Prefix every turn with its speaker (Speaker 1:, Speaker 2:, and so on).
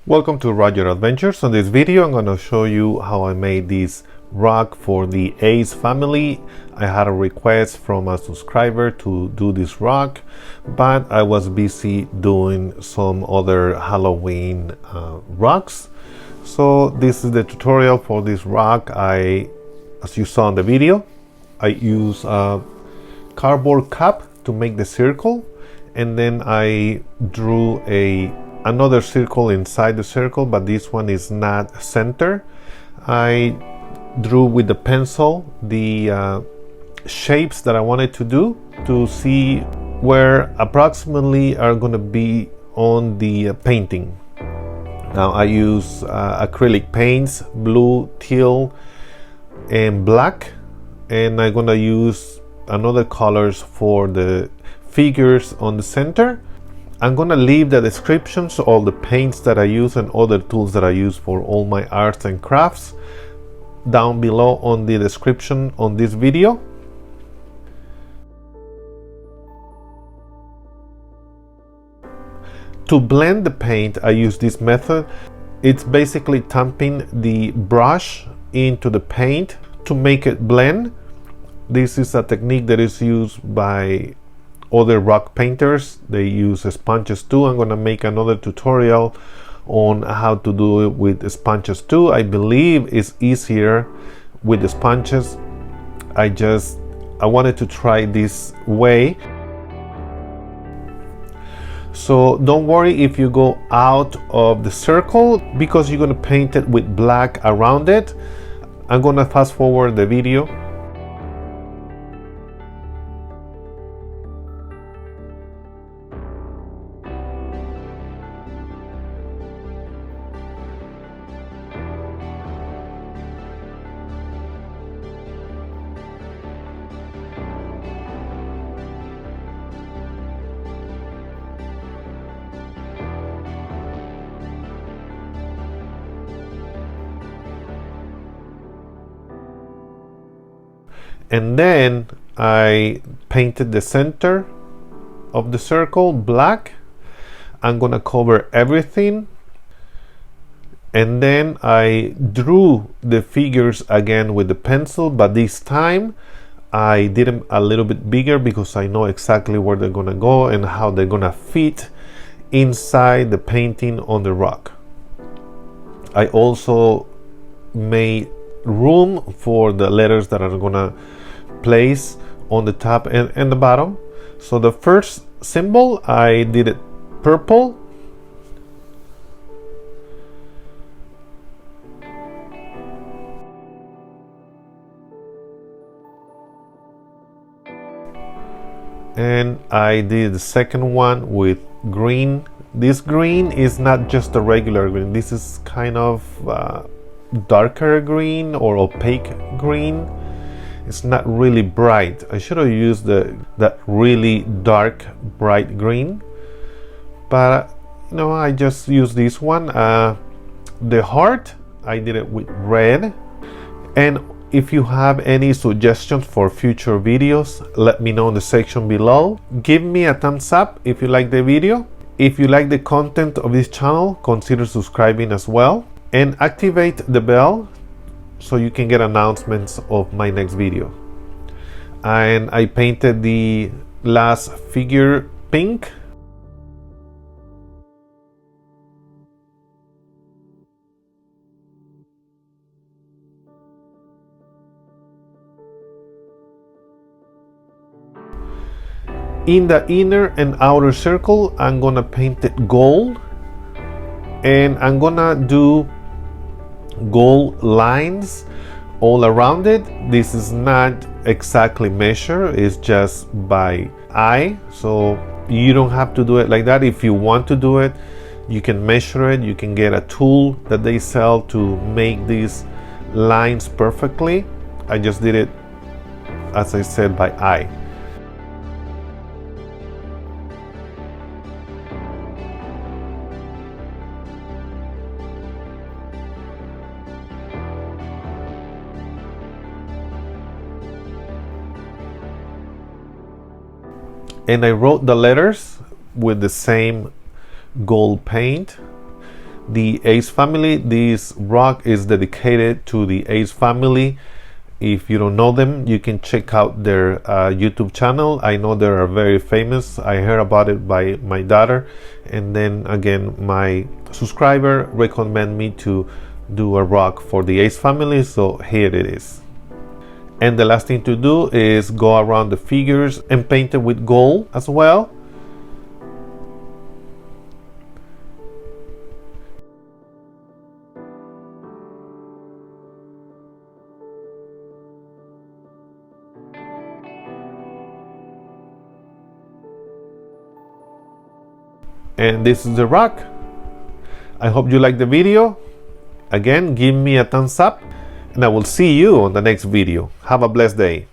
Speaker 1: Welcome to Roger Adventures. On this video I'm going to show you how I made this rock for the Ace family. I had a request from a subscriber to do this rock, but I was busy doing some other Halloween rocks. So this is the tutorial for this rock. As you saw in the video, I use a cardboard cup to make the circle, and then I drew another circle inside the circle, but this one is not center. I drew with the pencil the shapes that I wanted to do to see where approximately are going to be on the painting. Now I use acrylic paints, blue, teal, and black, and I'm going to use another colors for the figures on the center. I'm gonna leave the descriptions, all the paints that I use and other tools that I use for all my arts and crafts down below on the description on this video. To blend the paint, I use this method. It's basically thumping the brush into the paint to make it blend. This is a technique that is used by other rock painters. They use sponges too. I'm gonna make another tutorial on how to do it with sponges too. I believe it's easier with the sponges. I wanted to try this way. So don't worry if you go out of the circle, because you're gonna paint it with black around it. I'm gonna fast forward the video. And then I painted the center of the circle black. I'm gonna cover everything, and then I drew the figures again with the pencil, but this time I did them a little bit bigger because I know exactly where they're gonna go and how they're gonna fit inside the painting on the rock. I also made room for the letters that are gonna place on the top and the bottom. So the first symbol, I did it purple. And I did the second one with green. This green is not just a regular green. This is kind of darker green or opaque green. It's not really bright. I should have used that really dark bright green, but I just used this one. The heart, I did it with red. And if you have any suggestions for future videos, let me know in the section below. Give me a thumbs up if you like the video. If you like the content of this channel, consider subscribing as well, and activate the bell so you can get announcements of my next video. And I painted the last figure pink. In the inner and outer circle, I'm gonna paint it gold, and I'm gonna do gold lines all around it. This is not exactly measured, it's just by eye, so you don't have to do it like that. If you want to do it, you can measure it. You can get a tool that they sell to make these lines perfectly. I just did it, as I said, by eye. And I wrote the letters with the same gold paint. the Ace family. This rock is dedicated to the Ace family. If you don't know them, you can check out their YouTube channel. I know they are very famous. I heard about it by my daughter, and then again my subscriber recommended me to do a rock for the Ace family, so here it is. And the last thing to do is go around the figures and paint it with gold as well. And this is the rock. I hope you like the video. Again, give me a thumbs up, and I will see you on the next video. Have a blessed day.